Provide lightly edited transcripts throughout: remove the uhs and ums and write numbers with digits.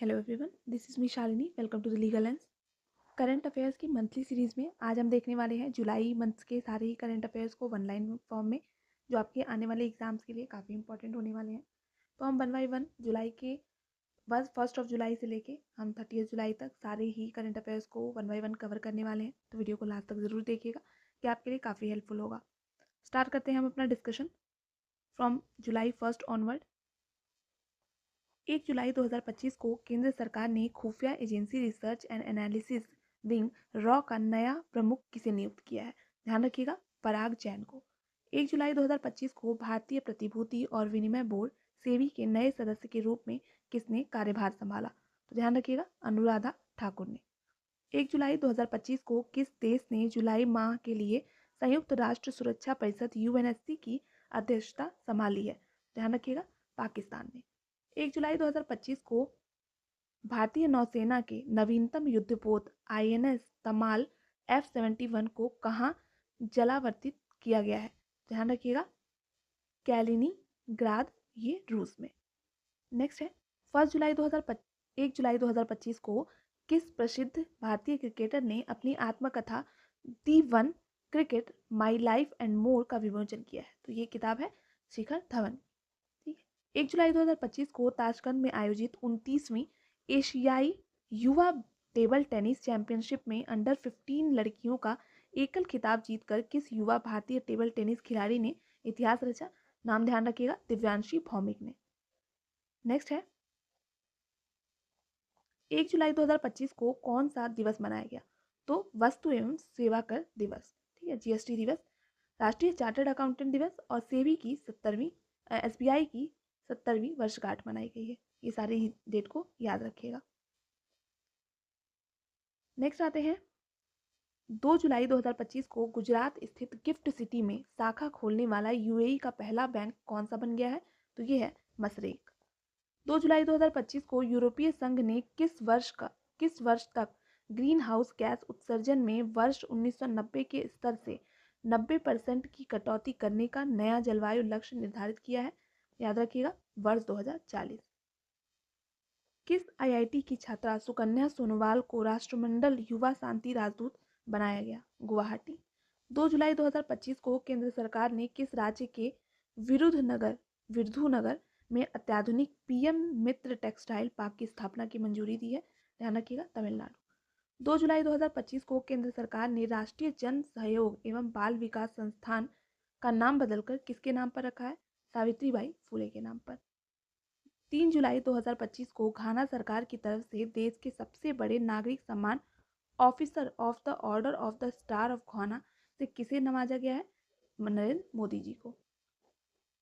Hello everyone, this is me Shalini. Welcome to the legal lens. Current affairs की monthly series में आज हम देखने वाले हैं जुलाई मंथ के सारे ही करंट अफेयर्स को वन लाइन फॉर्म में, जो आपके आने वाले एग्जाम्स के लिए काफ़ी इंपॉर्टेंट होने वाले हैं। तो हम वन बाई वन जुलाई के बस 1 जुलाई से लेके हम 30 जुलाई तक सारे ही करंट अफेयर्स को वन बाई वन कवर करने वाले हैं। तो वीडियो को लास्ट तक ज़रूर देखिएगा, कि आपके लिए काफ़ी हेल्पफुल होगा। स्टार्ट करते हैं हम अपना डिस्कशन फ्रॉम जुलाई 1 ऑनवर्ड। 1 जुलाई 2025 को केंद्र सरकार ने खुफिया agency research and analysis wing raw का नया प्रमुख किसे नियुक्त किया है? ध्यान रखिएगा, पराग जैन को। 1 जुलाई 2025 को भारतीय प्रतिभूति और विनिमय बोर्ड सेबी के नए सदस्य के रूप में किसने कार्यभार संभाला? तो ध्यान रखिएगा, अनुराधा ठाकुर ने। 1 जुलाई 2025 को किस देश ने जुलाई माह के लिए संयुक्त राष्ट्र सुरक्षा परिषद यूएनएससी की अध्यक्षता संभाली है? ध्यान रखिएगा, पाकिस्तान ने। 1 जुलाई 2025 को भारतीय नौसेना के नवीनतम युद्धपोत आईएनएस तमाल F-71 को कहाँ जलावर्तित किया गया है? ध्यान रखिएगा, कैलिनिंग्राद, ये रूस में। नेक्स्ट है 1 जुलाई 2025 को किस प्रसिद्ध भारतीय क्रिकेटर ने अपनी आत्मकथा the one cricket my life and more का विमोचन किया है? तो ये किताब है शिखर धवन। 1 जुलाई 2025 को ताशकंद में आयोजित 29वीं एशियाई युवा टेबल टेनिस चैंपियनशिप में अंडर 15 लड़कियों का एकल खिताब जीतकर किस युवा भारतीय टेबल टेनिस खिलाड़ी ने इतिहास रचा? नाम ध्यान रखिएगा, दिव्यांशी भौमिक ने। नेक्स्ट है 1 जुलाई 2025 को कौन सा दिवस मनाया गया? तो वस्तु एवं सेवा कर दिवस, ठीक है, जीएसटी दिवस, राष्ट्रीय चार्टर्ड अकाउंटेंट दिवस और सेबी की 70वीं एसबीआई की 70वीं वर्षगांठ मनाई गई है। ये सारी डेट को याद रखिएगा। नेक्स्ट आते हैं 2 जुलाई 2025 को गुजरात स्थित गिफ्ट सिटी में शाखा खोलने वाला यूएई का पहला बैंक कौन सा बन गया है? तो ये है मसरेक। 2 जुलाई 2025 को यूरोपीय संघ ने किस वर्ष तक ग्रीन हाउस गैस उत्सर्जन में वर्ष 1990 के स्तर से 90% की कटौती करने का नया जलवायु लक्ष्य निर्धारित किया है? याद रखिएगा, वर्ष 2040। किस आईआईटी की छात्रा सुकन्या सोनोवाल को राष्ट्रमंडल युवा शांति राजदूत बनाया गया? गुवाहाटी। 2 जुलाई 2025 को केंद्र सरकार ने किस राज्य के विरुधुनगर में अत्याधुनिक पीएम मित्र टेक्सटाइल पार्क की स्थापना की मंजूरी दी है? ध्यान रखिएगा, तमिलनाडु। 2 जुलाई 2025 को केंद्र सरकार ने राष्ट्रीय जन सहयोग एवं बाल विकास संस्थान का नाम बदलकर किसके नाम पर रखा है? सावित्रीबाई फुले के नाम पर। 3 जुलाई 2025 को घाना सरकार की तरफ से देश के सबसे बड़े नागरिक सम्मान officer of the order of the star of घाना से किसे नवाजा गया है? नरेंद्र मोदी जी को।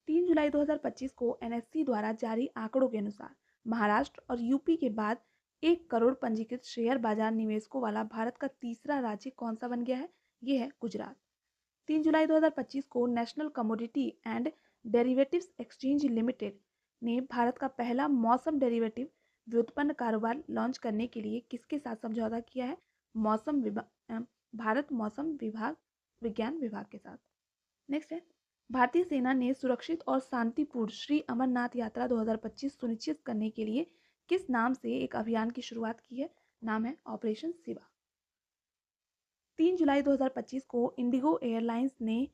3 जुलाई 2025 को एनएससी द्वारा जारी आंकड़ों के अनुसार महाराष्ट्र और यूपी के बाद 1 करोड़ पंजीकृत शेयर बाजार निवेशकों वाला भारत का तीसरा राज्य कौन सा बन गया है? ये है गुजरात। 3 जुलाई 2025 को national commodity and derivatives exchange limited ने भारत का पहला मौसम डेरिवेटिव व्युत्पन्न कारोबार लॉन्च करने के लिए किसके साथ समझौता किया है? भारत मौसम विज्ञान विभाग के साथ। नेक्स्ट है भारतीय सेना ने सुरक्षित और शांतिपूर्ण श्री अमरनाथ यात्रा 2025 सुनिश्चित करने के लिए किस नाम से एक अभियान की शुरुआत की है? नाम है ऑपरेशन शिवा। 3 जुलाई 2025 को इंडिगो एयरलाइंस ने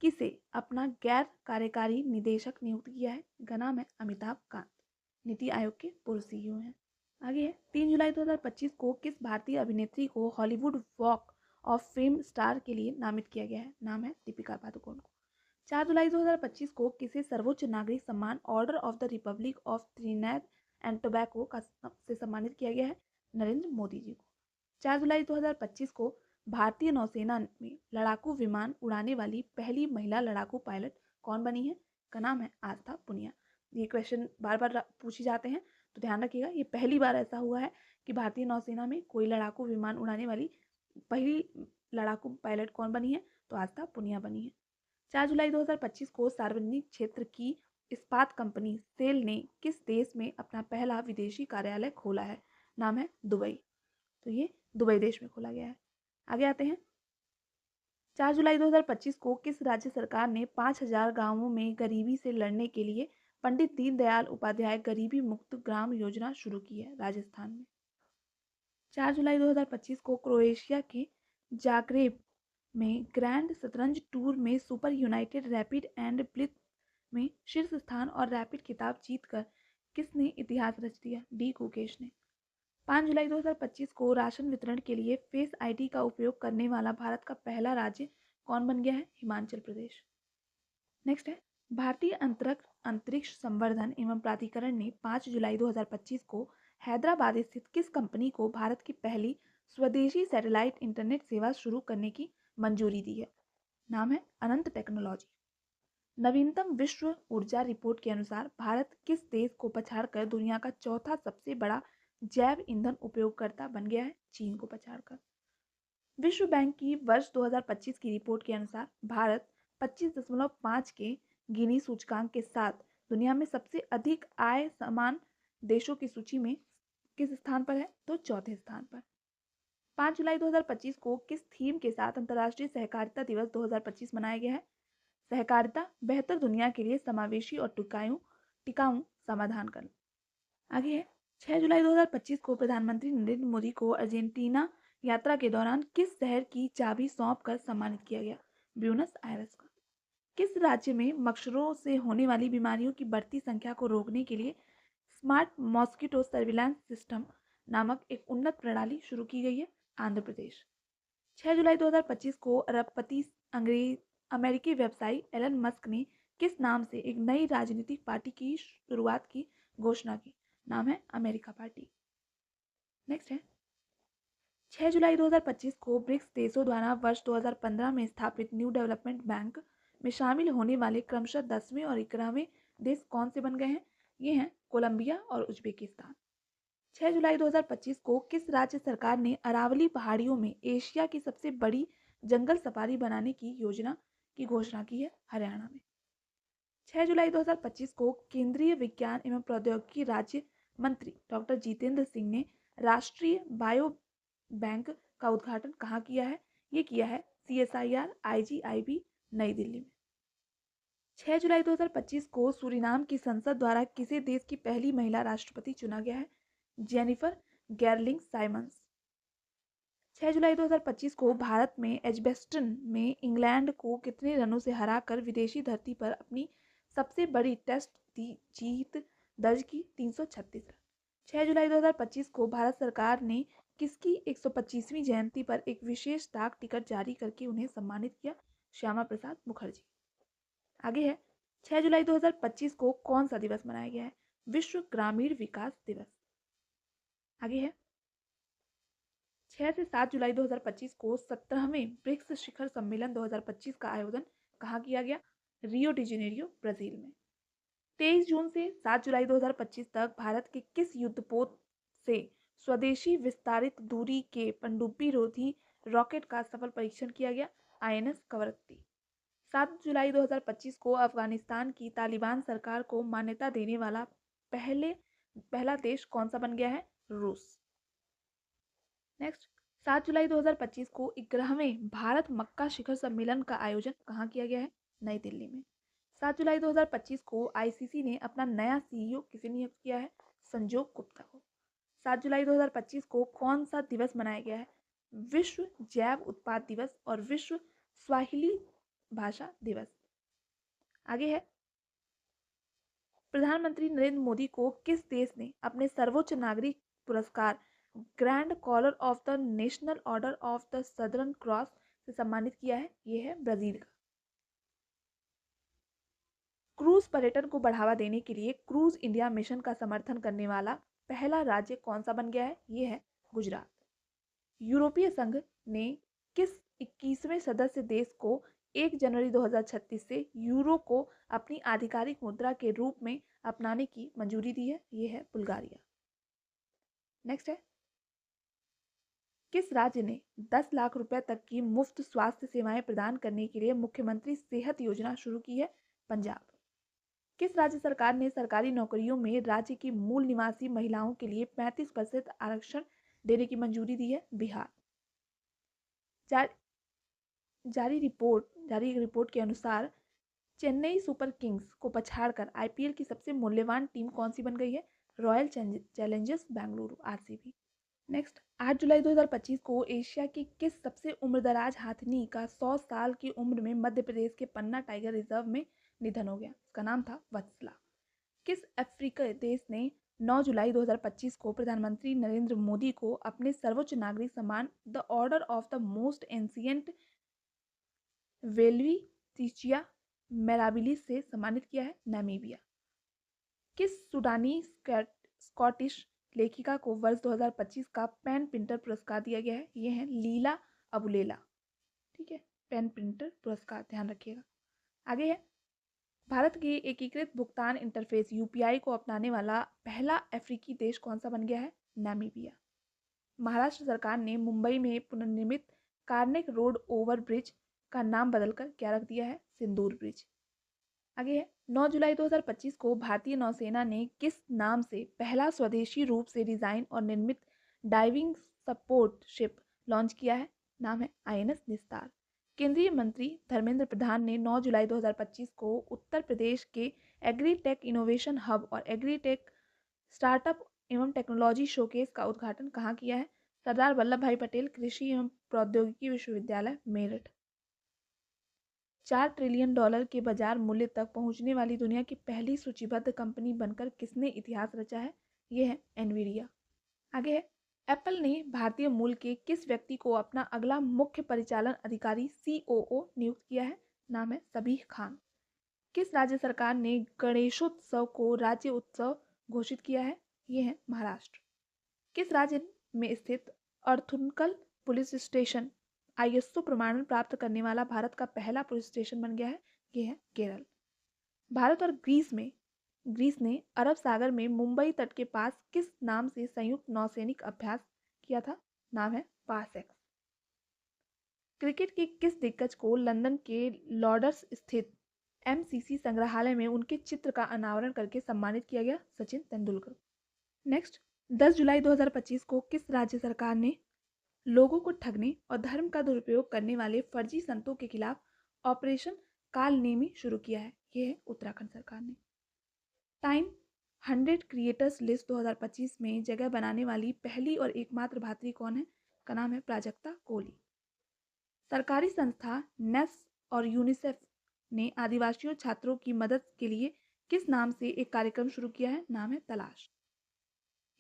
किसे अपना गैर कार्यकारी निदेशक नियुक्त किया है? इनका नाम है अमिताभ कांत, नीति आयोग के पूर्व सीईओ हैं। आगे है 3 जुलाई 2025 को किस भारतीय अभिनेत्री को Hollywood walk of fame star के लिए नामित किया गया है? नाम है दीपिका पादुकोण को। 4 जुलाई 2025 को किसे सर्वोच्च नागरिक सम्मान order of the Republic of Trinidad and Tobago का से सम्मानित किया गया है? नरेंद्र मोदी जी को। 4 जुलाई 2025 को भारतीय नौसेना में लड़ाकू विमान उड़ाने वाली पहली महिला लड़ाकू पायलट कौन बनी है? का नाम है आस्था पुनिया। ये क्वेश्चन बार बार पूछे जाते हैं, तो ध्यान रखिएगा, ये पहली बार ऐसा हुआ है कि भारतीय नौसेना में कोई लड़ाकू विमान उड़ाने वाली पहली लड़ाकू पायलट कौन बनी है? तो आस्था पुनिया बनी है। 4 जुलाई 2025 को सार्वजनिक क्षेत्र की इस्पात कंपनी सेल ने किस देश में अपना पहला विदेशी कार्यालय खोला है? नाम है दुबई। तो ये दुबई देश में खोला गया है। आगे आते हैं 4 जुलाई 2025 को किस राज्य सरकार ने 5000 गांवों में गरीबी से लड़ने के लिए पंडित दीनदयाल उपाध्याय गरीबी मुक्त ग्राम योजना शुरू की है राजस्थान में। 4 जुलाई 2025 को क्रोएशिया के जाग्रेब में ग्रैंड शतरंज टूर में super United rapid and blitz में शीर्ष स्थान और रैपिड खिताब जीतकर किसने इतिहास रच दिया? डी गुकेश ने। 5 जुलाई 2025 को राशन वितरण के लिए फेस आईडी का उपयोग करने वाला भारत का पहला राज्य कौन बन गया है? हिमाचल प्रदेश। नेक्स्ट है, भारतीय अंतरिक्ष संवर्धन एवं प्राधिकरण ने 5 जुलाई 2025 को हैदराबाद स्थित किस कंपनी को भारत की पहली स्वदेशी सैटेलाइट इंटरनेट सेवा शुरू करने की मंजूरी दी है? नाम है अनंत टेक्नोलॉजी। नवीनतम विश्व ऊर्जा रिपोर्ट के अनुसार भारत किस देश को पछाड़कर दुनिया का चौथा सबसे बड़ा जैव ईंधन उपयोगकर्ता बन गया है? चीन को पछाड़कर। विश्व बैंक की वर्ष 2025 की रिपोर्ट के अनुसार भारत 25.5 के गिनी सूचकांक के साथ दुनिया में सबसे अधिक आय समान देशों की सूची में किस स्थान पर है? तो चौथे स्थान पर। 5 जुलाई 2025 को किस थीम के साथ अंतर्राष्ट्रीय सहकारिता दिवस 2025 मनाया गया है? सहकारिता बेहतर दुनिया के लिए समावेशी और टिकाऊ समाधान करना। आगे है, 6 जुलाई 2025 को प्रधानमंत्री नरेंद्र मोदी को अर्जेंटीना यात्रा के दौरान किस शहर की चाबी सौंपकर सम्मानित किया गया? ब्यूनस आयर्स का। किस राज्य में मच्छरों से होने वाली बीमारियों की बढ़ती संख्या को रोकने के लिए स्मार्ट मॉस्किटो सर्विलांस सिस्टम नामक एक उन्नत प्रणाली शुरू की गई है? आंध्र प्रदेश। 6 जुलाई 2025 को अरबपति अमेरिकी व्यवसायी एलन मस्क ने किस नाम से एक नई राजनीतिक पार्टी की शुरुआत की घोषणा की? नाम है अमेरिका पार्टी। नेक्स्ट है, 6 जुलाई 2025 को ब्रिक्स देशों द्वारा वर्ष 2015 में स्थापित न्यू डेवलपमेंट बैंक में शामिल होने वाले क्रमशः 10वें और 11वें देश कौन से बन गए हैं? ये हैं कोलंबिया और उज्बेकिस्तान। 6 जुलाई 2025 को किस राज्य सरकार ने अरावली पहाड़ियों में एशिया की सबसे बड़ी जंगल सफारी बनाने की योजना की घोषणा की है? हरियाणा में। 6 जुलाई 2025 को केंद्रीय विज्ञान एवं प्रौद्योगिकी राज्य मंत्री डॉक्टर जितेंद्र सिंह ने राष्ट्रीय बायो बैंक का उद्घाटन कहाँ किया है? ये किया है CSIR IGIB नई दिल्ली में। 6 जुलाई 2025 को सूरीनाम की संसद द्वारा किसी देश की पहली महिला राष्ट्रपति चुना गया है? Jennifer गेरलिंग Symonds. 6 जुलाई 2025 को भारत में एजबेस्टन में इंग्लैंड को कितने रनों से हराकर विदेशी धरती पर अपनी सबसे बड़ी टेस्ट जीत दर्ज की? 336 रन। 6 जुलाई 2025 को भारत सरकार ने किसकी 125वीं जयंती पर एक विशेष डाक टिकट जारी करके उन्हें सम्मानित किया? श्यामा प्रसाद मुखर्जी। आगे है, 6 जुलाई 2025 को कौन सा दिवस मनाया गया है? विश्व ग्रामीण विकास दिवस। आगे है, 6 से 7 जुलाई 2025 को 17वें ब्रिक्स शिखर सम्मेलन 2025 का आयोजन कहाँ किया गया? रियो डी जेनेरियो ब्राजील में। 23 जून से 7 जुलाई 2025 तक भारत के किस युद्धपोत से स्वदेशी विस्तारित दूरी के पनडुब्बी रोधी रॉकेट का सफल परीक्षण किया गया? INS कवरत्ती। 7 जुलाई 2025 को अफगानिस्तान की तालिबान सरकार को मान्यता देने वाला पहला देश कौन सा बन गया है? रूस। नेक्स्ट, 7 जुलाई 2025 को 11वें भारत मक्का शिखर सम्मेलन का आयोजन कहाँ किया गया है? नई दिल्ली में। 7 जुलाई 2025 को ICC ने अपना नया CEO किसे नियुक्त किया है? संजोग गुप्ता को। 7 जुलाई 2025 को कौन सा दिवस मनाया गया है? विश्व जैव उत्पाद दिवस और विश्व स्वाहिली भाषा दिवस। आगे है, प्रधानमंत्री नरेंद्र मोदी को किस देश ने अपने सर्वोच्च नागरिक पुरस्कार grand collar of the national order of the southern cross से सम्मानित किया है? ये है ब्राजील का। क्रूज पर्यटन को बढ़ावा देने के लिए क्रूज इंडिया मिशन का समर्थन करने वाला पहला राज्य कौन सा बन गया है? ये है गुजरात। यूरोपीय संघ ने किस 21वें सदस्य देश को 1 जनवरी 2036 से यूरो को अपनी आधिकारिक मुद्रा के रूप में अपनाने की मंजूरी दी है? ये है बुल्गारिया। नेक्स्ट है, किस राज्य ने 10 लाख रुपए तक की मुफ्त स्वास्थ्य सेवाएं प्रदान करने के लिए मुख्यमंत्री सेहत योजना शुरू की है? पंजाब। किस राज्य सरकार ने सरकारी नौकरियों में राज्य की मूल निवासी महिलाओं के लिए 35% आरक्षण देने की मंजूरी दी है? बिहार। जारी रिपोर्ट के अनुसार चेन्नई सुपर किंग्स को पछाड़कर आईपीएल की सबसे मूल्यवान टीम कौन सी बन गई है? Royal Challengers Bengaluru RCB. Next, 8 जुलाई 2025 को एशिया की किस सबसे उम्रदराज हाथिनी का 100 साल की उम्र में मध्य प्रदेश के पन्ना टाइगर रिजर्व में निधन हो गया? इसका नाम था वत्सला। किस अफ्रीकी देश ने 9 जुलाई 2025 को प्रधानमंत्री नरेंद्र मोदी को अपने सर्वोच्च नागरिक सम्मान the order of the most ancient welwitschia mirabilis से सम्मानित किया है? नामीबिया। किस सूडानी स्कॉटिश लेखिका को वर्ष 2025 का पेन प्रिंटर पुरस्कार दिया गया है? ये है लीला अबुलेला। ठीक है, पेन प्रिंटर पुरस्कार, ध्यान रखिएगा। आगे है, भारत के एकीकृत भुगतान इंटरफेस यूपीआई को अपनाने वाला पहला अफ्रीकी देश कौन सा बन गया है? नामीबिया। महाराष्ट्र सरकार ने मुंबई में पुनर्निर्मित कार्नेक रोड ओवर ब्रिज का नाम बदलकर क्या रख दिया है? सिंदूर ब्रिज। आगे है, 9 जुलाई 2025 को भारतीय नौसेना ने किस नाम से पहला स्वदेशी रूप से डिजाइन और निर्मित डाइविंग सपोर्ट शिप लॉन्च किया है? नाम है आईएनएस निस्तार। केंद्रीय मंत्री धर्मेंद्र प्रधान ने 9 जुलाई 2025 को उत्तर प्रदेश के एग्रीटेक इनोवेशन हब और एग्रीटेक स्टार्टअप एवं टेक्नोलॉजी शोकेस का उद्घाटन कहाँ किया है? सरदार वल्लभ भाई पटेल कृषि एवं प्रौद्योगिकी विश्वविद्यालय मेरठ। $4 ट्रिलियन के बाजार मूल्य तक पहुंचने वाली दुनिया की पहली सूचीबद्ध कंपनी बनकर किसने इतिहास रचा है? यह है एनवीडिया। आगे है, एप्पल ने भारतीय मूल के किस व्यक्ति को अपना अगला मुख्य परिचालन अधिकारी सीओओ नियुक्त किया है? नाम है सबीह खान। किस राज्य सरकार ने गणेशोत्सव को राज्य उत्सव घोषित किया है? यह है महाराष्ट्र। किस राज्य में स्थित अर्थुनकल पुलिस स्टेशन आईएसओ प्रमाणन प्राप्त करने वाला भारत का पहला पुलिस स्टेशन बन गया है? यह है केरल। भारत और ग्रीस ने अरब सागर में मुंबई तट के पास किस नाम से संयुक्त नौसैनिक अभ्यास किया था? नाम है पासएक्स। क्रिकेट के किस दिग्गज को लंदन के लॉर्ड्स स्थित एमसीसी संग्रहालय में उनके चित्र का अनावरण करके सम्मानित किया गया? सचिन तेंदुलकर। नेक्स्ट, 10 जुलाई 2025 को किस राज्य सरकार ने लोगों को ठगने और धर्म का दुरुपयोग करने वाले फर्जी संतों के खिलाफ ऑपरेशन कालनेमी शुरू किया है? यह है उत्तराखंड सरकार ने। टाइम 100 क्रिएटर्स लिस्ट 2025 में जगह बनाने वाली पहली और एकमात्र भारतीय कौन है? का नाम है प्राजक्ता कोहली। सरकारी संस्था नेस और यूनिसेफ ने आदिवासियों छात्रों की मदद के लिए किस नाम से एक कार्यक्रम शुरू किया है? नाम है तलाश।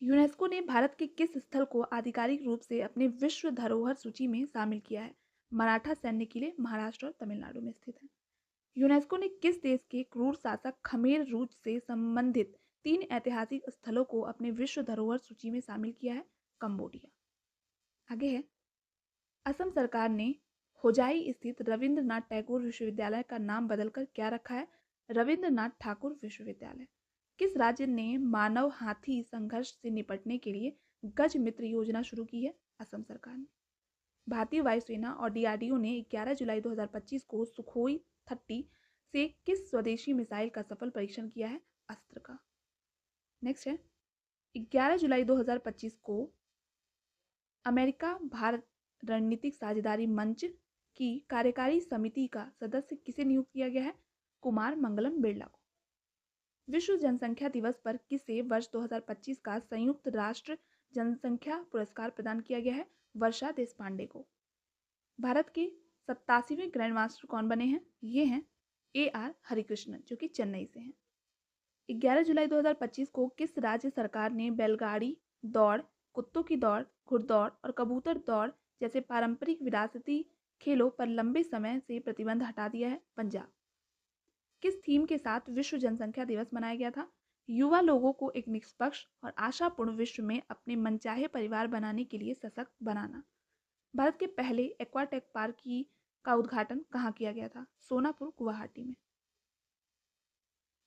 यूनेस्को ने भारत के किस स्थल को आधिकारिक रूप से अपने विश्व धरोहर सूची में शामिल किया है? मराठा सैन्य किले महाराष्ट्र और तमिलनाडु में स्थित है। यूनेस्को ने किस देश के क्रूर शासक खमेर रूज से संबंधित 3 ऐतिहासिक स्थलों को अपने विश्व धरोहर सूची में शामिल किया है? कंबोडिया। आगे है, असम सरकार ने होजाई स्थित रविंद्रनाथ टैगोर विश्वविद्यालय का नाम बदलकर क्या रखा है? रविंद्रनाथ ठाकुर विश्वविद्यालय। किस राज्य ने मानव हाथी संघर्ष से निपटने के लिए गज मित्र योजना शुरू की है? असम सरकार ने। भारतीय वायुसेना और डीआरडीओ ने 11 जुलाई 2025 को सुखोई 30 से किस स्वदेशी मिसाइल का सफल परीक्षण किया है? अस्त्र का। नेक्स्ट है, 11 जुलाई 2025 को अमेरिका भारत रणनीतिक साझेदारी मंच की कार्यकारी समिति का सदस्य किसे नियुक्त किया गया है? कुमार मंगलम बिरला को। विश्व जनसंख्या दिवस पर किसे वर्ष 2025 का संयुक्त राष्ट्र जनसंख्या पुरस्कार प्रदान किया गया है? वर्षा देशपांडे को। भारत के 87वें ग्रैंड मास्टर कौन बने हैं? ये हैं AR हरिकृष्णन, जो कि चेन्नई से हैं। 11 जुलाई 2025 को किस राज्य सरकार ने बैलगाड़ी दौड़, कुत्तों की दौड़, घुड़दौड़ और कबूतर दौड़ जैसे पारंपरिक विरासती खेलों पर लंबे समय से प्रतिबंध हटा दिया है? पंजाब। किस थीम के साथ विश्व जनसंख्या दिवस मनाया गया था? युवा लोगों को एक निष्पक्ष और आशापूर्ण विश्व में अपने मनचाहे परिवार बनाने के लिए सशक्त बनाना। भारत के पहले एक्वाटेक पार्क का उद्घाटन कहाँ किया गया था? सोनापुर, गुवाहाटी में।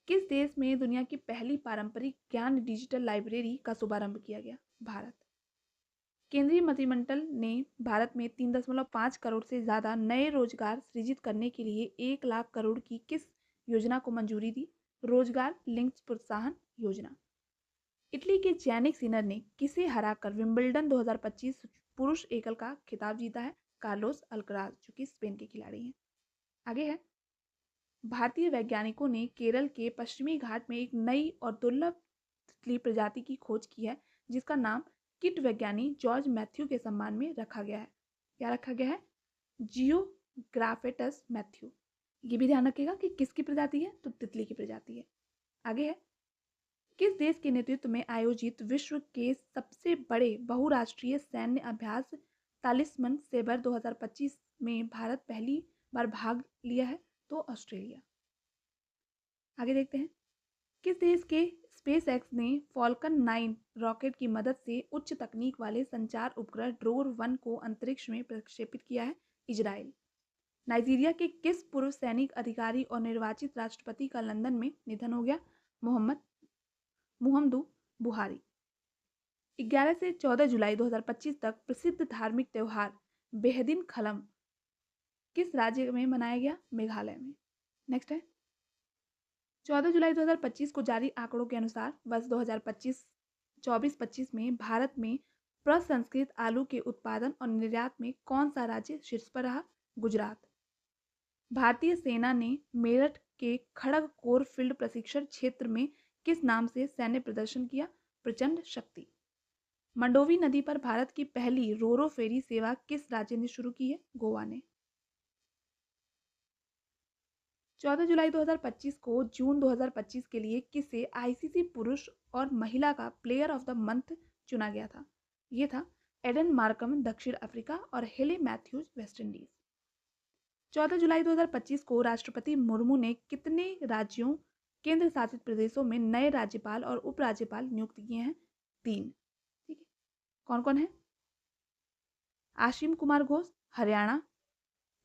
किस देश में दुनिया की पहली पारंपरिक ज्ञान डिजिटल लाइब्रेरी का शुभारंभ किया गया? भारत। केंद्रीय मंत्रिमंडल ने भारत में 3.5 करोड़ से ज्यादा नए रोजगार सृजित करने के लिए 1 लाख करोड़ की किस योजना को मंजूरी दी? रोजगार लिंक्ड प्रोत्साहन योजना। इटली के जैनिक सिनर ने किसे हराकर विंबलडन 2025 पुरुष एकल का खिताब जीता है? कार्लोस अल्कराज, जो कि स्पेन के खिलाड़ी हैं। आगे है, भारतीय वैज्ञानिकों ने केरल के पश्चिमी घाट में एक नई और दुर्लभ तितली प्रजाति की खोज की है, जिसका नाम कीट वैज्ञानी जॉर्ज मैथ्यू के सम्मान में रखा गया है। क्या रखा गया है? जियोग्राफेटस मैथ्यू। ये भी ध्यान रखिएगा कि किसकी प्रजाति है, तो तितली की प्रजाति है। आगे है, किस देश के नेतृत्व में आयोजित विश्व के सबसे बड़े बहुराष्ट्रीय सैन्य अभ्यास तालिस्मन सेबर 2025 में भारत पहली बार भाग लिया है? तो ऑस्ट्रेलिया। आगे देखते हैं, किस देश के स्पेस एक्स ने फॉल्कन 9 रॉकेट की मदद से उच्च तकनीक वाले संचार उपग्रह ड्रोर 1 को अंतरिक्ष में प्रक्षेपित किया है? इजराइल। नाइजीरिया के किस पूर्व सैनिक अधिकारी और निर्वाचित राष्ट्रपति का लंदन में निधन हो गया? मुहम्मदू बुहारी। 11 से 14 जुलाई 2025 तक प्रसिद्ध धार्मिक त्योहार बेहदिन खलम किस राज्य में मनाया गया? मेघालय में। नेक्स्ट है, 14 जुलाई 2025 को जारी आंकड़ों के अनुसार वर्ष 2024-25 में भारत में प्रसंस्कृत आलू के उत्पादन और निर्यात में कौन सा राज्य शीर्ष पर रहा? गुजरात। भारतीय सेना ने मेरठ के खड़गकोर फील्ड प्रशिक्षण क्षेत्र में किस नाम से सैन्य प्रदर्शन किया? प्रचंड शक्ति। मंडोवी नदी पर भारत की पहली रोरो फेरी सेवा किस राज्य ने शुरू की है? गोवा ने। 14 जुलाई 2025 को जून 2025 के लिए किसे आईसीसी पुरुष और महिला का प्लेयर ऑफ द मंथ चुना गया था? ये था एडन मार्कम दक्षिण अफ्रीका और हेले मैथ्यूज वेस्टइंडीज। 14 जुलाई 2025 को राष्ट्रपति मुर्मू ने कितने राज्यों केंद्र शासित प्रदेशों में नए राज्यपाल और उपराज्यपाल नियुक्त किए हैं? 3। ठीक है, कौन कौन है? आशिम कुमार घोष हरियाणा,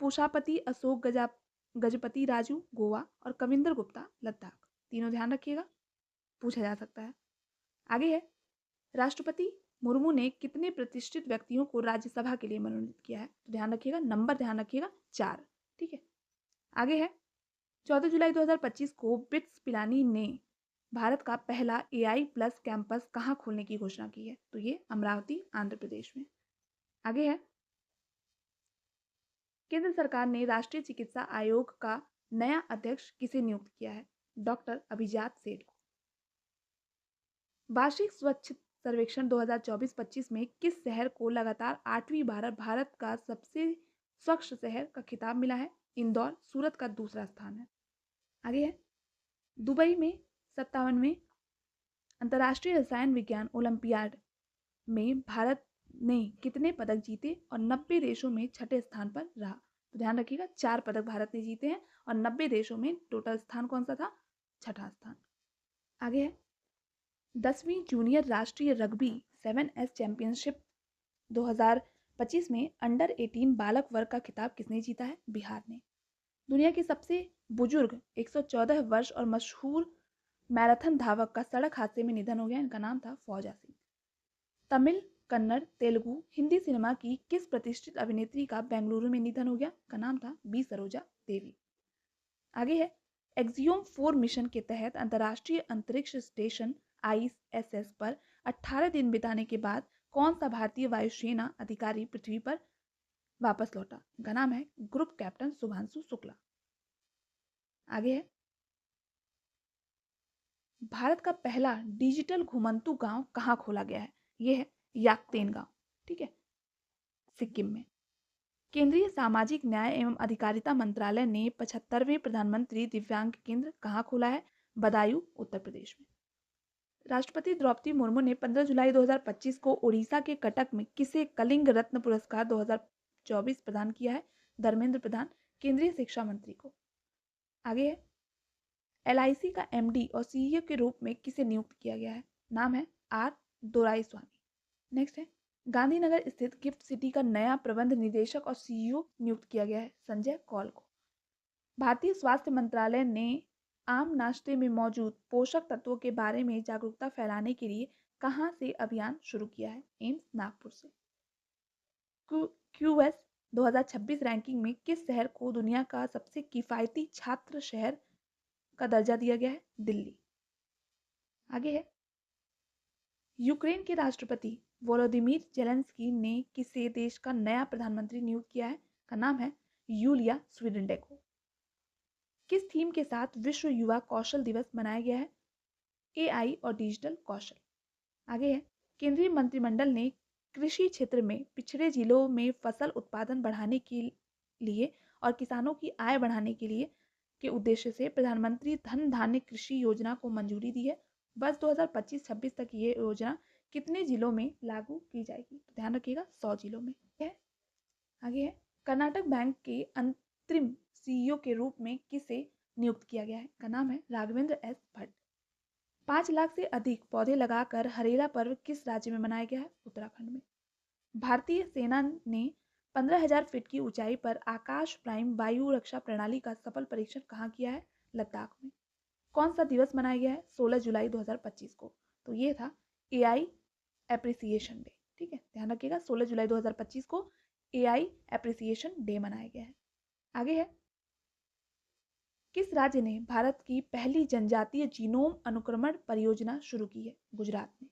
पूषापति अशोक गजपति राजू गोवा और कविंदर गुप्ता लद्दाख। तीनों ध्यान रखिएगा, पूछा जा सकता है। आगे है, राष्ट्रपति मुर्मू ने कितने प्रतिष्ठित व्यक्तियों को राज्यसभा के लिए मनोनीत किया है? तो ध्यान रखिएगा, नंबर ध्यान रखिएगा, 4। ठीक है, आगे है, 14 जुलाई 2025 को बिट्स पिलानी ने भारत का पहला AI+ कैंपस कहाँ खोलने की घोषणा की है? तो ये अमरावती आंध्र प्रदेश में। आगे है, केंद्र सरकार ने राष्ट्रीय चिकित्सा आयोग का नया अध्यक्ष किसे नियुक्त किया है? डॉक्टर अभिजात सेठ को। वार्षिक स्वच्छ सर्वेक्षण 2024-25 में किस शहर को लगातार 8वीं बार भारत का सबसे स्वच्छ शहर का खिताब मिला है? इंदौर सूरत का दूसरा स्थान है। आगे है, दुबई में 57वें अंतर्राष्ट्रीय रसायन विज्ञान ओलंपियाड में भारत ने कितने पदक जीते और 90 देशों में छठे स्थान पर रहा? तो ध्यान रखिएगा, 4 पदक भारत ने जीते हैं और 90 देशों में टोटल स्थान कौन सा था? छठा स्थान। आगे है, 10वीं जूनियर राष्ट्रीय रग्बी 7S चैंपियनशिप 2025 में अंडर 18 बालक वर्ग का खिताब किसने जीता है? बिहार ने। दुनिया के सबसे बुजुर्ग 114 वर्ष और मशहूर मैराथन धावक का सड़क हादसे में निधन हो गया। इनका नाम था फौजा सिंह। तमिल, कन्नड़, तेलुगु, हिंदी सिनेमा की किस प्रतिष्ठित अभिनेत्री का बेंगलुरु में निधन हो गया? का नाम था बी सरोजा देवी। आगे है, एक्सियोम 4 मिशन के तहत अंतर्राष्ट्रीय अंतरिक्ष स्टेशन ISS पर 18 दिन बिताने के बाद कौन सा भारतीय वायुसेना अधिकारी पृथ्वी पर वापस लौटा? इनका नाम है ग्रुप कैप्टन शुभांशु शुक्ला। आगे है, भारत का पहला डिजिटल घुमंतू गांव कहाँ खोला गया है? यह है याकतेन गांव। ठीक है, सिक्किम में। केंद्रीय सामाजिक न्याय एवं अधिकारिता मंत्रालय ने 75वें प्रधानमंत्री दिव्यांग केंद्र कहाँ खोला है? बदायूं उत्तर प्रदेश में। राष्ट्रपति द्रौपदी मुर्मू ने 15 जुलाई 2025 को ओडिशा के कटक में किसे कलिंग रत्न पुरस्कार 2024 प्रदान किया है? धर्मेंद्र प्रधान केंद्रीय शिक्षा मंत्री को। आगे है, LIC का MD और CEO के रूप में किसे नियुक्त किया गया है? नाम है R दोराईस्वामी। नेक्स्ट है, गांधीनगर स्थित गिफ्ट सिटी का नया प्रबंध निदेशक और CEO नियुक्त किया गया है संजय कौल को। भारतीय स्वास्थ्य मंत्रालय ने आम नाश्ते में मौजूद पोषक तत्वों के बारे में जागरूकता फैलाने के लिए कहां से अभियान शुरू किया है? एम्स नागपुर से। QS 2026 रैंकिंग में किस शहर को दुनिया का सबसे किफायती छात्र शहर का दर्जा दिया गया है? दिल्ली। आगे है, यूक्रेन के राष्ट्रपति वोलोदिमीर जेलेंस्की ने किसे देश का नया प्रधानमंत्री नियुक्त किया है? का नाम है यूलिया स्वीडेंडेको। किस थीम के साथ विश्व युवा कौशल दिवस मनाया गया है? एआई और डिजिटल कौशल। आगे है, केंद्रीय मंत्रिमंडल ने कृषि क्षेत्र में पिछड़े जिलों में फसल उत्पादन बढ़ाने के लिए और किसानों की आय बढ़ाने के लिए के उद्देश्य से प्रधानमंत्री धन धान्य कृषि योजना को मंजूरी दी है। बस 2025-26 तक ये योजना कितने जिलों में लागू की जाएगी? तो ध्यान रखिएगा, 100 जिलों में है। आगे है, कर्नाटक बैंक के अंतरिम सीईओ के रूप में किसे नियुक्त किया गया है? का नाम है राघवेंद्र एस भट्ट। 5 लाख से अधिक पौधे लगाकर हरेला पर्व किस राज्य में मनाया गया है? उत्तराखंड में। भारतीय सेना ने 15,000 फीट की ऊंचाई पर आकाश प्राइम वायु रक्षा प्रणाली का सफल परीक्षण कहाँ किया है? लद्दाख में। कौन सा दिवस मनाया गया है? 16 जुलाई 2025 को। तो ये था एआई एप्रिसिएशन डे। ठीक है, ध्यान रखिएगा, 16 जुलाई 2025 को एआई एप्रिसिएशन डे मनाया गया है। आगे है, किस राज्य ने भारत की पहली जनजातीय जीनोम अनुक्रमण परियोजना शुरू की है? गुजरात ने।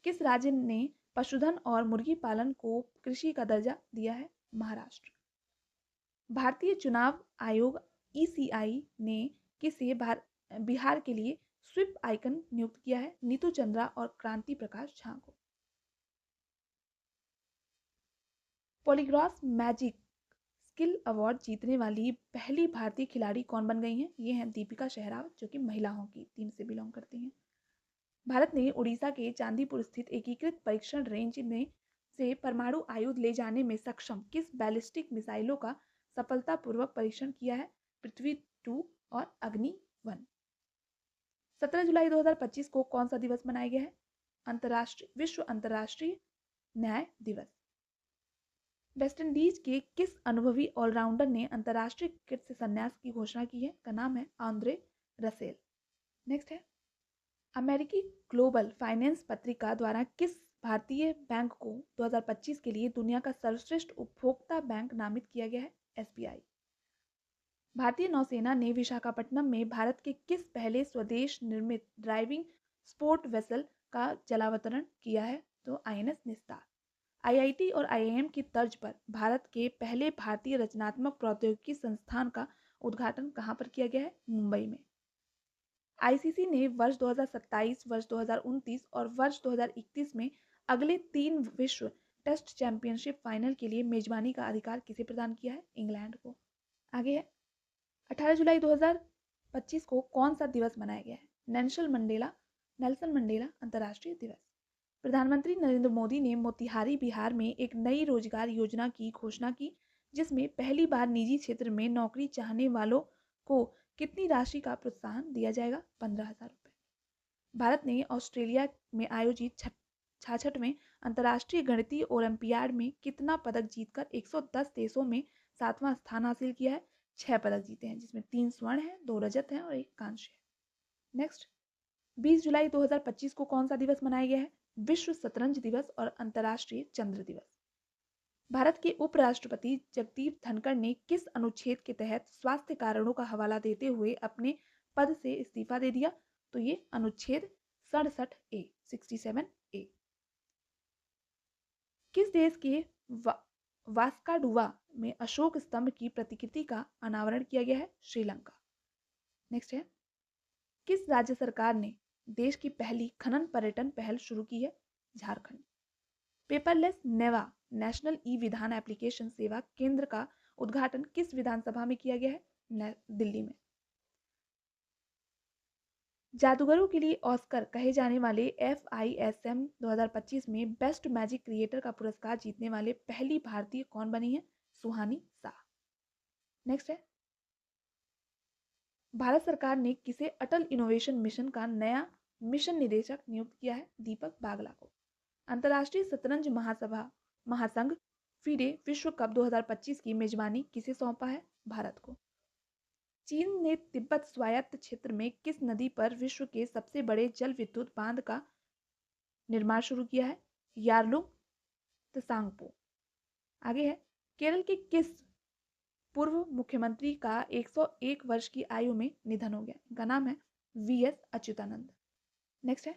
किस राज्य ने पशुधन और मुर्गी पालन को कृषि का दर्जा दिया है? महाराष्ट्र। भारतीय चुनाव आयोग ईसीआई ने किसे बिहार के लिए स्वीप आइकन नियुक्त किया है? नीतू चंद्रा और क्रांति प्रकाश झा को। पॉलीग्राफ मैजिक स्किल अवार्ड जीतने वाली पहली भारतीय खिलाड़ी कौन बन गई हैं? ये हैं दीपिका शेहरावत, जो कि महिला हॉकी टीम से बिलोंग करती हैं। भारत ने उड़ीसा के चांदीपुर स्थित एकीकृत परीक्षण रेंज में से परमाणु आयुध ले जाने में सक्षम किस बैलिस्टिक मिसाइलों का सफलतापूर्वक परीक्षण किया है? पृथ्वी 2 और अग्नि 1। 17 जुलाई 2025 को कौन सा दिवस मनाया गया है? विश्व अंतर्राष्ट्रीय न्याय दिवस। वेस्टइंडीज के किस अनुभवी ऑलराउंडर ने अंतर्राष्ट्रीय क्रिकेट से संन्यास की घोषणा की है? का नाम है आंद्रे रसेल। नेक्स्ट है, अमेरिकी ग्लोबल फाइनेंस पत्रिका द्वारा किस भारतीय बैंक को 2025 के लिए दुनिया का सर्वश्रेष्ठ उपभोक्ता बैंक नामित किया गया है? एसबीआई। भारतीय नौसेना ने विशाखापट्टनम में भारत के किस पहले स्वदेश निर्मित ड्राइविंग स्पोर्ट वेसल का जलावतरण किया है? तो आईएनएस निस्तार। आईआईटी और आईआईएम की तर्ज पर भारत के पहले भारतीय रचनात्मक प्रौद्योगिकी संस्थान का उद्घाटन कहाँ पर किया गया है? मुंबई में। आईसीसी ने वर्ष 2027, वर्ष 2029 और वर्ष 2031 में अगले 3 विश्व टेस्ट चैंपियनशिप फाइनल के लिए मेजबानी का अधिकार किसे प्रदान किया है? इंग्लैंड को। आगे है, 18 जुलाई 2025 को कौन सा दिवस मनाया गया है? नेल्सन मंडेला अंतर्राष्ट्रीय दिवस। प्रधानमंत्री नरेंद्र मोदी ने मोतिहारी बिहार में एक नई रोजगार योजना की घोषणा की, जिसमें पहली बार निजी क्षेत्र में नौकरी चाहने वालों को कितनी राशि का प्रोत्साहन दिया जाएगा? 15,000 रुपये। भारत ने ऑस्ट्रेलिया में आयोजित 66वें अंतर्राष्ट्रीय गणितीय ओलंपियाड में कितना पदक जीतकर 110 देशों में 7वां स्थान हासिल किया है? 6 पदक जीते हैं, जिसमें 3 स्वर्ण हैं, 2 रजत हैं और 1 कांस्य है। नेक्स्ट, 20 जुलाई 2025 को कौन सा दिवस मनाया गया है? विश्व शतरंज दिवस और अंतर्राष्ट्रीय चंद्र दिवस। भारत के उपराष्ट्रपति जगदीप धनखड़ ने किस अनुच्छेद के तहत स्वास्थ्य कारणों का हवाला देते हुए अपने पद से इस्तीफा दे दिया? तो ये अनुच्छेद 67A। किस देश के वास्काडुआ में अशोक स्तंभ की प्रतिकृति का अनावरण किया गया है? श्रीलंका। नेक्स्ट है, किस राज्य सरकार ने देश की पहली खनन पर्यटन पहल शुरू की है? झारखंड। पेपरलेस नेवा नेशनल ई विधान एप्लीकेशन सेवा केंद्र का उद्घाटन किस विधानसभा में किया गया है? दिल्ली में। जादूगरों के लिए ऑस्कर कहे जाने वाले FISM 2025 में बेस्ट मैजिक क्रिएटर का पुरस्कार जीतने वाले पहली भारतीय कौन बनी है? सुहानी शाह। नेक्स्ट है, भारत सरकार ने किसे अटल इनोवेशन मिशन का नया मिशन निदेशक नियुक्त किया है? दीपक बागला को। अंतर्राष्ट्रीय शतरंज महासंघ फीडे विश्व कप 2025 की मेजबानी किसे सौंपा है? भारत को। चीन ने तिब्बत स्वायत्त क्षेत्र में किस नदी पर विश्व के सबसे बड़े जल विद्युत बांध का निर्माण शुरू किया है? Yarlung Tsangpo. आगे है, केरल के किस पूर्व मुख्यमंत्री का 101 वर्ष की आयु में निधन हो गया? इनका नाम है VS अच्युतानंद। नेक्स्ट है,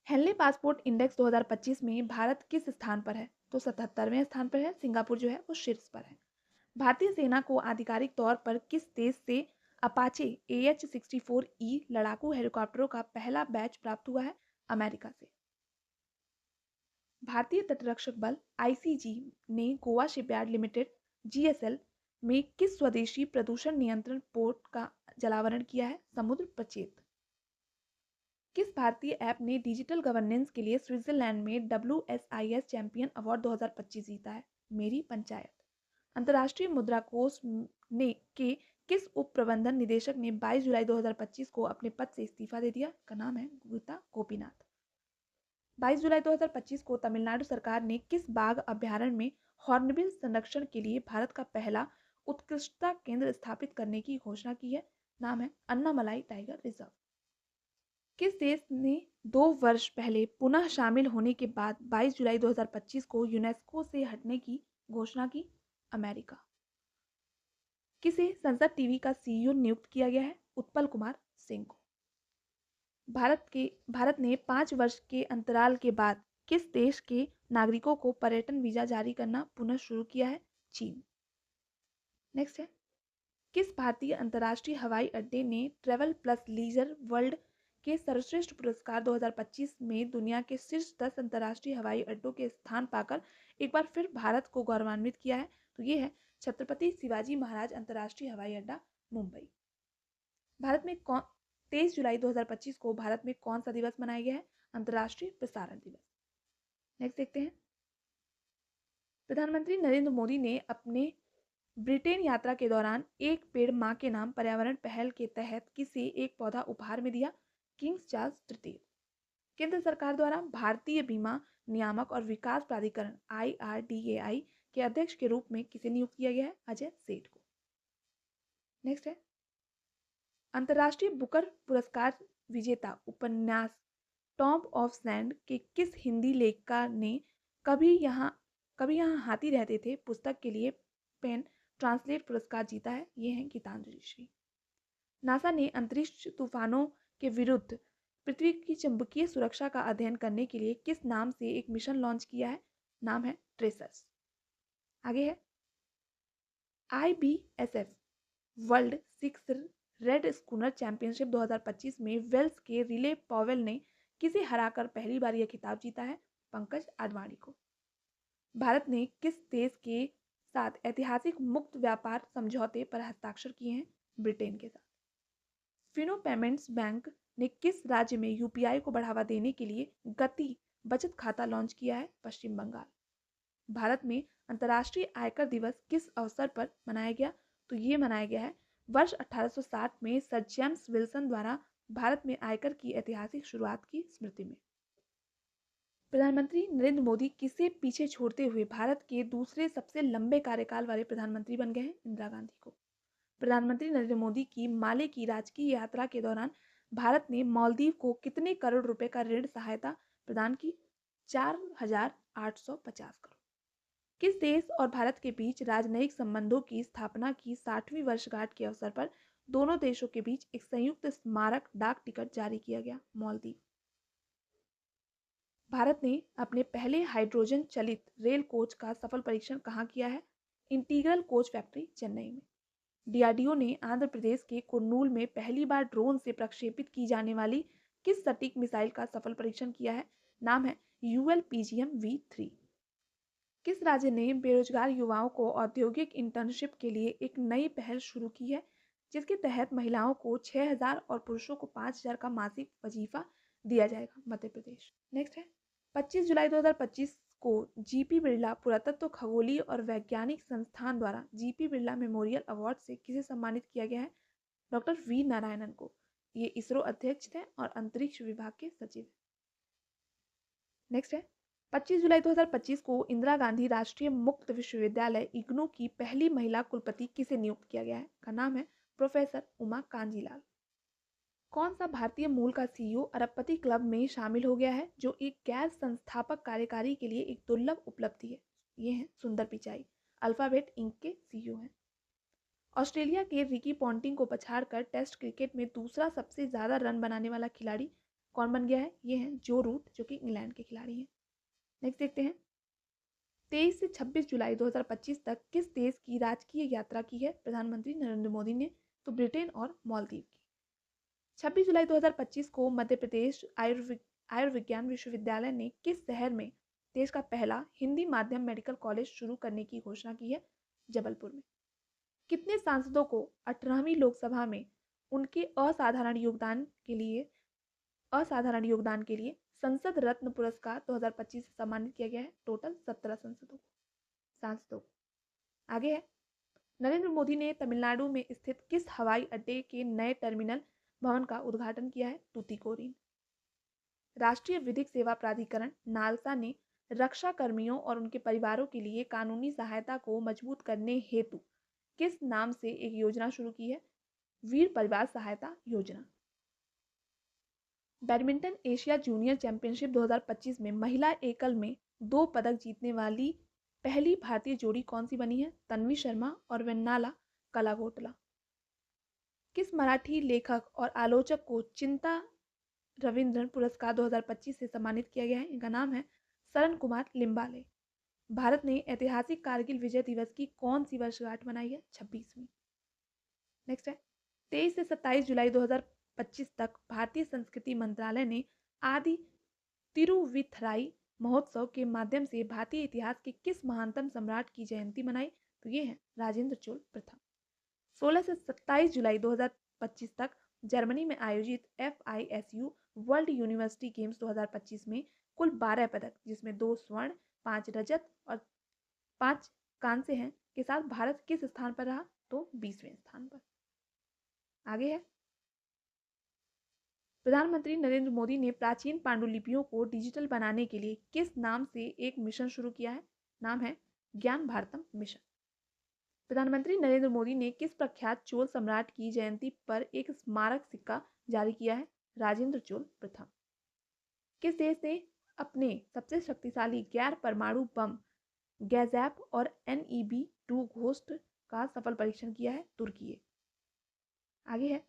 हेनले पासपोर्ट इंडेक्स 2025 में भारत किस स्थान पर है? तो 77वें स्थान पर है। सिंगापुर जो है वो शीर्ष पर है। भारतीय सेना को आधिकारिक तौर पर किस देश से अपाचे AH-64E लड़ाकू हेलीकॉप्टरों का पहला बैच प्राप्त हुआ है? अमेरिका से। भारतीय तटरक्षक बल ICG ने गोवा शिपयार्ड लिमिटेड GSL में किस स्वदेशी प्रदूषण नियंत्रण पोत का जलावरण किया है? समुद्र पचेत। किस भारतीय ऐप ने डिजिटल गवर्नेंस के लिए स्विट्जरलैंड में WSIS चैंपियन अवार्ड 2025 जीता है? मेरी पंचायत। अंतर्राष्ट्रीय मुद्रा कोष ने के किस उप प्रबंधन निदेशक ने 22 जुलाई 2025 को अपने पद से इस्तीफा दे दिया? का नाम है गीता गोपीनाथ। 22 जुलाई 2025 को तमिलनाडु सरकार ने किस बाघ अभयारण्य में हॉर्नबिल संरक्षण के लिए भारत का पहला उत्कृष्टता केंद्र स्थापित करने की घोषणा की है? नाम है अन्नामलाई टाइगर रिजर्व। किस देश ने 2 वर्ष पहले पुनः शामिल होने के बाद 22 जुलाई 2025 को यूनेस्को से हटने की घोषणा की? अमेरिका। किसे संसद टीवी का CEO नियुक्त किया गया है? उत्पल कुमार सिंह को। भारत ने 5 वर्ष के अंतराल के बाद किस देश के नागरिकों को पर्यटन वीजा जारी करना पुनः शुरू किया है? चीन। नेक्स्ट है, किस भारतीय अंतर्राष्ट्रीय हवाई अड्डे ने ट्रेवल प्लस लीजर वर्ल्ड के सर्वश्रेष्ठ पुरस्कार 2025 में दुनिया के शीर्ष 10 अंतर्राष्ट्रीय हवाई अड्डों के स्थान पाकर एक बार फिर भारत को गौरवान्वित किया है? तो ये है छत्रपति शिवाजी महाराज अंतर्राष्ट्रीय हवाई अड्डा, मुंबई। भारत में 23 जुलाई 2025 को भारत में कौन सा दिवस मनाया गया है? अंतर्राष्ट्रीय प्रसारण दिवस। नेक्स्ट देखते हैं, प्रधानमंत्री नरेंद्र मोदी ने अपने ब्रिटेन यात्रा के दौरान एक पेड़ मां के नाम पर्यावरण पहल के तहत किसे एक पौधा उपहार में दिया? किंग्स चार्ल्स तृतीय। केंद्र सरकार द्वारा भारतीय बीमा नियामक और विकास प्राधिकरण IRDAI के अध्यक्ष के रूप में किसे नियुक्त किया गया है? अजय सेठ को। नेक्स्ट है, अंतर्राष्ट्रीय बुकर पुरस्कार विजेता उपन्यास टॉम्ब ऑफ सैंड के किस हिंदी लेखिका ने कभी यहाँ हाथी रहते थे पुस्तक के लिए पेन ट्रांसलेट पुरस्कार जीता है? ये है गीतांजलि श्री। नासा ने अंतरिक्ष तूफानों के विरुद्ध पृथ्वी की चुंबकीय सुरक्षा का अध्ययन करने के लिए किस नाम से एक मिशन लॉन्च किया है? नाम है ट्रेसर्स। आगे है, IBSF world 6 red schooner championship 2025 में वेल्स के रिले पॉवेल ने किसे हराकर पहली बार यह खिताब जीता है? पंकज आडवाणी को। भारत ने किस देश के साथ ऐतिहासिक मुक्त व्यापार समझौते पर हस्ताक्षर किए हैं? ब्रिटेन के साथ। फिनो पेमेंट्स बैंक ने किस राज्य में UPI को बढ़ावा देने के लिए गति बचत खाता लॉन्च किया है? पश्चिम बंगाल। भारत में अंतर्राष्ट्रीय आयकर दिवस किस अवसर पर मनाया गया? तो ये मनाया गया है वर्ष 1860 में सर जेम्स विल्सन द्वारा भारत में आयकर की ऐतिहासिक शुरुआत की स्मृति में। प्रधानमंत्री नरेंद्र मोदी किसे पीछे छोड़ते हुए भारत के दूसरे सबसे लंबे कार्यकाल वाले प्रधानमंत्री बन गए हैं? इंदिरा गांधी को। प्रधानमंत्री नरेंद्र मोदी की माले की राजकीय यात्रा के दौरान भारत ने मालदीव को कितने करोड़ रुपए का ऋण सहायता प्रदान की? 4,850 करोड़। किस देश और भारत के बीच राजनयिक संबंधों की स्थापना की 60वीं वर्षगांठ के अवसर पर दोनों देशों के बीच एक संयुक्त स्मारक डाक टिकट जारी किया गया? मालदीव। भारत ने अपने पहले हाइड्रोजन चलित रेल कोच का सफल परीक्षण कहाँ किया है? इंटीग्रल कोच फैक्ट्री, चेन्नई में। DRDO ने आंध्र प्रदेश के कुर्नूल में पहली बार ड्रोन से प्रक्षेपित की जाने वाली किस सटीक मिसाइल का सफल परीक्षण किया है? नाम है ULPGM-V3। किस राज्य ने बेरोजगार युवाओं को औद्योगिक इंटर्नशिप के लिए एक नई पहल शुरू की है, जिसके तहत महिलाओं को 6,000 और पुरुषों को 5,000 का मासिक वजीफा दिया जाएगा? मध्य प्रदेश। नेक्स्ट है, 25 जुलाई 2025 को GP बिरला पुरातत्व खगोलीय और वैज्ञानिक संस्थान द्वारा GP बिरला मेमोरियल अवार्ड से किसे सम्मानित किया गया है? डॉक्टर V नारायणन को। ये इसरो अध्यक्ष थे और अंतरिक्ष विभाग के सचिव। नेक्स्ट है, 25 जुलाई 2025 को इंदिरा गांधी राष्ट्रीय मुक्त विश्वविद्यालय इग्नू की पहली महिला कुलपति किसे नियुक्त किया गया है? का नाम है प्रोफेसर उमा कांजीलाल। कौन सा भारतीय मूल का CEO अरबपति क्लब में शामिल हो गया है, जो एक गैर संस्थापक कार्यकारी के लिए एक दुर्लभ उपलब्धि है? ये हैं सुंदर पिचाई, अल्फाबेट इंक के CEO हैं। ऑस्ट्रेलिया के रिकी पॉन्टिंग को पछाड़कर टेस्ट क्रिकेट में दूसरा सबसे ज्यादा रन बनाने वाला खिलाड़ी कौन बन गया है? ये हैं जो रूट, जो कि इंग्लैंड के खिलाड़ी हैं। नेक्स्ट देखते हैं, 23 से 26 जुलाई 2025 तक किस देश की राजकीय यात्रा की है प्रधानमंत्री नरेंद्र मोदी ने? तो ब्रिटेन और मालदीव की। 26 जुलाई 2025 को मध्य प्रदेश आयुर्विज्ञान विश्वविद्यालय ने किस शहर में देश का पहला हिंदी माध्यम मेडिकल कॉलेज शुरू करने की घोषणा की है? जबलपुर में। कितने सांसदों को 18वीं लोकसभा में उनके असाधारण योगदान के लिए संसद रत्न पुरस्कार 2025 से सम्मानित किया गया है? टोटल 17 सांसदों। आगे है, नरेंद्र मोदी ने तमिलनाडु में स्थित किस हवाई अड्डे के नए टर्मिनल भवन का उद्घाटन किया है? टूतीकोरिन। राष्ट्रीय विधिक सेवा प्राधिकरण नालसा ने रक्षा कर्मियों और उनके परिवारों के लिए कानूनी सहायता को मजबूत करने हेतु किस नाम से एक योजना शुरू की है? वीर परिवार सहायता योजना। बैडमिंटन एशिया जूनियर चैंपियनशिप 2025 में महिला एकल में 2 पदक जीतने वाली पहली भारतीय जोड़ी कौन सी बनी है? तन्वी शर्मा और वेन्नाला कलागोटला। किस मराठी लेखक और आलोचक को चिंता रविंद्रन पुरस्कार 2025 से सम्मानित किया गया है? इनका नाम है शरण कुमार लिम्बाले। भारत ने ऐतिहासिक कारगिल विजय दिवस की कौन सी वर्षगांठ मनाई है? 26वीं। नेक्स्ट है, 23 से 27 जुलाई 2025 तक भारतीय संस्कृति मंत्रालय ने आदि तिरुविथराई महोत्सव के माध्यम से भारतीय इतिहास के किस महानतम सम्राट की जयंती मनाई? तो ये है राजेंद्र चोल प्रथम। 16 से 27 जुलाई 2025 तक जर्मनी में आयोजित FISU वर्ल्ड यूनिवर्सिटी गेम्स 2025 में कुल 12 पदक, जिसमें 2 स्वर्ण, 5 रजत और 5 कांस्य हैं, के साथ भारत किस स्थान पर रहा? तो 20वें स्थान पर। आगे है, प्रधानमंत्री नरेंद्र मोदी ने प्राचीन पांडुलिपियों को डिजिटल बनाने के लिए किस नाम से एक मिशन शुरू किया है? नाम है ज्ञान भारतम मिशन। प्रधानमंत्री नरेंद्र मोदी ने किस प्रख्यात चोल सम्राट की जयंती पर एक स्मारक सिक्का जारी किया है? राजेंद्र चोल प्रथम। किस देश ने अपने सबसे शक्तिशाली गैर परमाणु बम गैजैप और NEB-2 घोस्ट का सफल परीक्षण किया है? तुर्की। आगे है,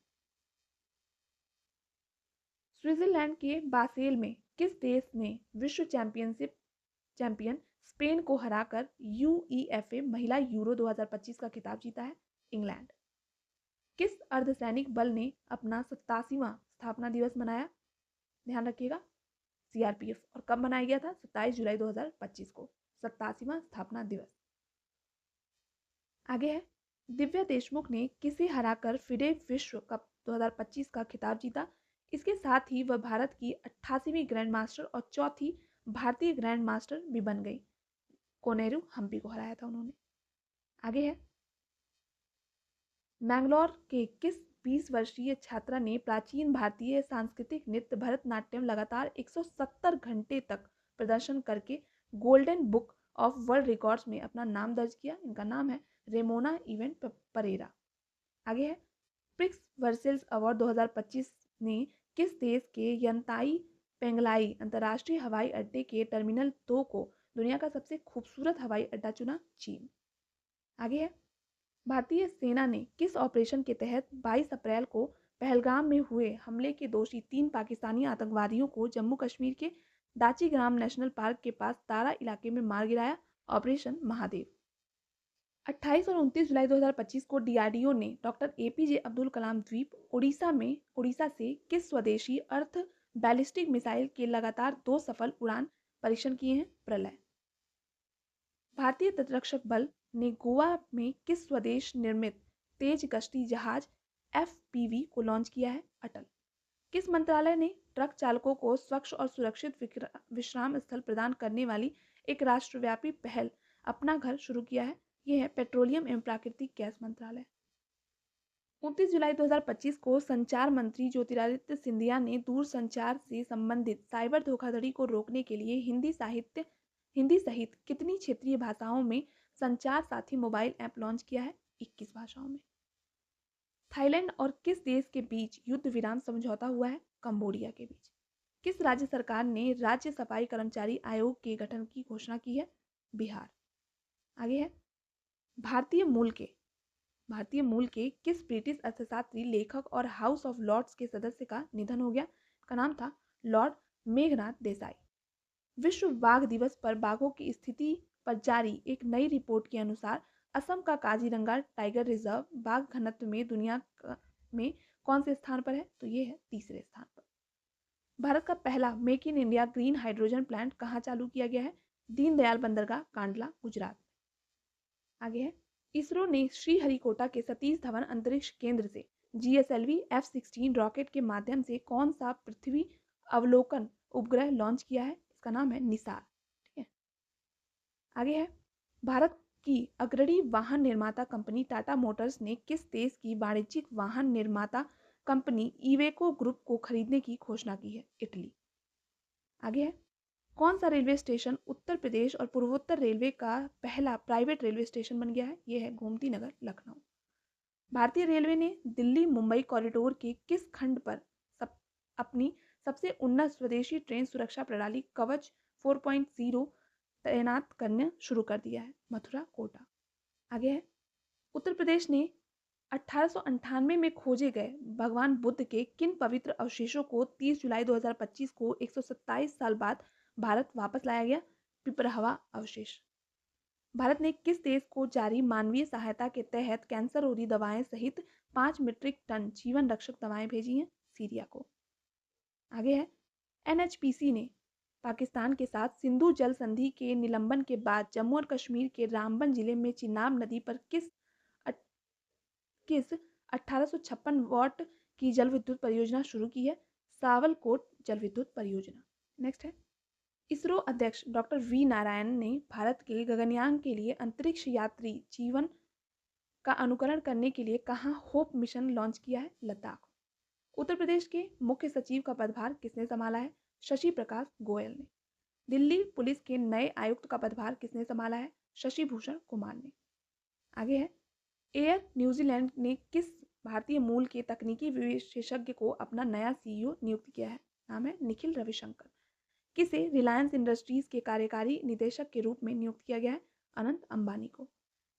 स्विट्जरलैंड के बासेल में किस देश ने विश्व चैंपियन स्पेन को हराकर UEFA महिला यूरो 2025 का खिताब जीता है? इंग्लैंड। किस अर्धसैनिक बल ने अपना 87वां स्थापना दिवस मनाया? ध्यान रखिएगा, CRPF। और कब मनाया गया था? 27 जुलाई 2025 को 87वां स्थापना दिवस। आगे है, दिव्या देशमुख ने किसे हराकर फिडे विश्व कप 2025 का खिताब जीता? इसके साथ ही वह भारत की 88वीं ग्रैंड मास्टर और चौथी भारतीय ग्रैंड मास्टर भी बन गई। कोनेरू हम्पी को हराया था उन्होंने। आगे है, मैंगलोर के किस 20 वर्षीय छात्रा ने प्राचीन भारतीय सांस्कृतिक नृत्य भरतनाट्यम लगातार 170 घंटे तक प्रदर्शन करके golden book of world records में अपना नाम दर्ज किया? इनका नाम है रेमोना इवेंट परेरा। आगे है, प्रिक्स वर्सेल्स अवार्ड 2025 ने किस देश के यंताई पेंगलाई अंतर्राष्ट्रीय हवाई अड्डे के टर्मिनल 2 को दुनिया का सबसे खूबसूरत हवाई अड्डा चुना? चीन। आगे है, भारतीय सेना ने किस ऑपरेशन के तहत 22 अप्रैल को पहलगाम में हुए हमले के दोषी 3 पाकिस्तानी आतंकवादियों को जम्मू कश्मीर के दाचीग्राम नेशनल पार्क के पास तारा इलाके में मार गिराया? ऑपरेशन महादेव। 28 और 29 जुलाई 2025 को DRDO ने डॉक्टर APJ अब्दुल कलाम द्वीप उड़ीसा से किस स्वदेशी अर्थ बैलिस्टिक मिसाइल के लगातार 2 सफल उड़ान परीक्षण किए हैं? प्रलय। भारतीय तटरक्षक बल ने गोवा में किस स्वदेश निर्मित तेज गश्ती जहाज FPV को लॉन्च किया है? अटल। किस मंत्रालय ने ट्रक चालकों को स्वच्छ और सुरक्षित विश्राम स्थल प्रदान करने वाली एक राष्ट्रव्यापी पहल अपना घर शुरू किया है? यह है पेट्रोलियम एवं प्राकृतिक गैस मंत्रालय। 29 जुलाई 2025 को संचार मंत्री ज्योतिरादित्य सिंधिया ने दूरसंचार से संबंधित साइबर धोखाधड़ी को रोकने के लिए हिंदी सहित कितनी क्षेत्रीय भाषाओं में संचार साथी मोबाइल ऐप लॉन्च किया है? 21 भाषाओं में। थाईलैंड और किस देश के बीच युद्ध विराम समझौता हुआ है? कंबोडिया के बीच। किस राज्य सरकार ने राज्य सफाई कर्मचारी आयोग के गठन की घोषणा की है? बिहार। आगे है, भारतीय मूल के किस ब्रिटिश अर्थशास्त्री, लेखक और हाउस ऑफ लॉर्ड्स के सदस्य का निधन हो गया? का नाम था लॉर्ड मेघनाथ देसाई। विश्व बाघ दिवस पर बाघों की स्थिति पर जारी एक नई रिपोर्ट के अनुसार असम का काजीरंगा टाइगर रिजर्व बाघ घनत्व में दुनिया में कौन से स्थान पर है? तो ये है तीसरे स्थान पर। भारत का पहला make in India green hydrogen plant कहाँ चालू किया गया है? दीनदयाल बंदरगाह, कांडला, गुजरात। आगे है, इसरो ने श्रीहरिकोटा के सतीश धवन अंतरिक्ष केंद्र से GSLV F-16 रॉकेट के माध्यम से कौन सा पृथ्वी अवलोकन उपग्रह लॉन्च किया है? इसका नाम है निसार। ठीक है, आगे है, भारत की अग्रणी वाहन निर्माता कंपनी टाटा मोटर्स ने किस देश की वाणिज्यिक वाहन निर्माता कंपनी इवेको ग्रुप को खरीदने की घोषणा की है? इटली। आगे है, कौन सा रेलवे स्टेशन उत्तर प्रदेश और पूर्वोत्तर रेलवे का पहला प्राइवेट रेलवे स्टेशन बन गया है? यह है गोमती नगर, लखनऊ। भारतीय रेलवे ने दिल्ली मुंबई कॉरिडोर के किस खंड पर अपनी सबसे उन्नत स्वदेशी ट्रेन सुरक्षा प्रणाली कवच 4.0 तैनात करना शुरू कर दिया है? मथुरा, कोटा। आगे है, उत्तर प्रदेश ने 1898 में खोजे गए भगवान बुद्ध के किन पवित्र अवशेषों को 30 जुलाई 2025 को 127 साल बाद भारत वापस लाया गया? पिपरहवा अवशेष। भारत ने किस देश को जारी मानवीय सहायता के तहत कैंसर रोधी दवाएं सहित 5 मीट्रिक टन जीवन रक्षक दवाएं भेजी हैं? सीरिया को। आगे है, NHPC ने पाकिस्तान के साथ सिंधु जल संधि के निलंबन के बाद जम्मू और कश्मीर के रामबन जिले में चिनाब नदी पर किस 1856 वाट की जल विद्युत परियोजना शुरू की है? सावलकोट जल विद्युत परियोजना। नेक्स्ट है, इसरो अध्यक्ष डॉक्टर वी नारायण ने भारत के गगनयान के लिए अंतरिक्ष यात्री जीवन का अनुकरण करने के लिए कहाँ होप मिशन लॉन्च किया है? लद्दाख। उत्तर प्रदेश के मुख्य सचिव का पदभार किसने संभाला है? शशि प्रकाश गोयल ने। दिल्ली पुलिस के नए आयुक्त का पदभार किसने संभाला है? शशि भूषण कुमार ने। आगे है, एयर न्यूजीलैंड ने किस भारतीय मूल के तकनीकी विशेषज्ञ को अपना नया CEO नियुक्त किया है? नाम है निखिल रविशंकर। किसे रिलायंस इंडस्ट्रीज के कार्यकारी निदेशक के रूप में नियुक्त किया गया है? अनंत अंबानी को।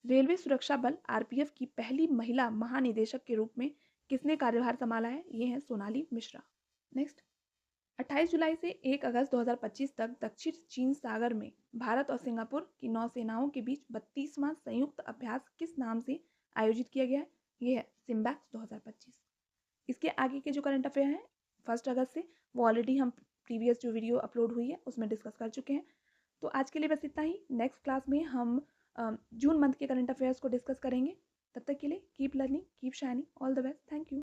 रेलवे सुरक्षा बल RPF की पहली महिला महानिदेशक के रूप में किसने कार्यभार संभाला है? ये है सोनाली मिश्रा। नेक्स्ट, 28 जुलाई से 1 अगस्त 2025 तक दक्षिण चीन सागर में भारत और सिंगापुर की नौसेनाओं के बीच 32वां संयुक्त अभ्यास किस नाम से आयोजित किया गया है? ये है सिम्बैक्स 2025। इसके आगे के जो करंट अफेयर हैं 1 अगस्त से, वो ऑलरेडी हम प्रीवियस जो वीडियो अपलोड हुई है उसमें डिस्कस कर चुके हैं। तो आज के लिए बस इतना ही। नेक्स्ट क्लास में हम जून मंथ के करंट अफेयर्स को डिस्कस करेंगे। तब तक के लिए keep learning, keep shining, all the best, thank you.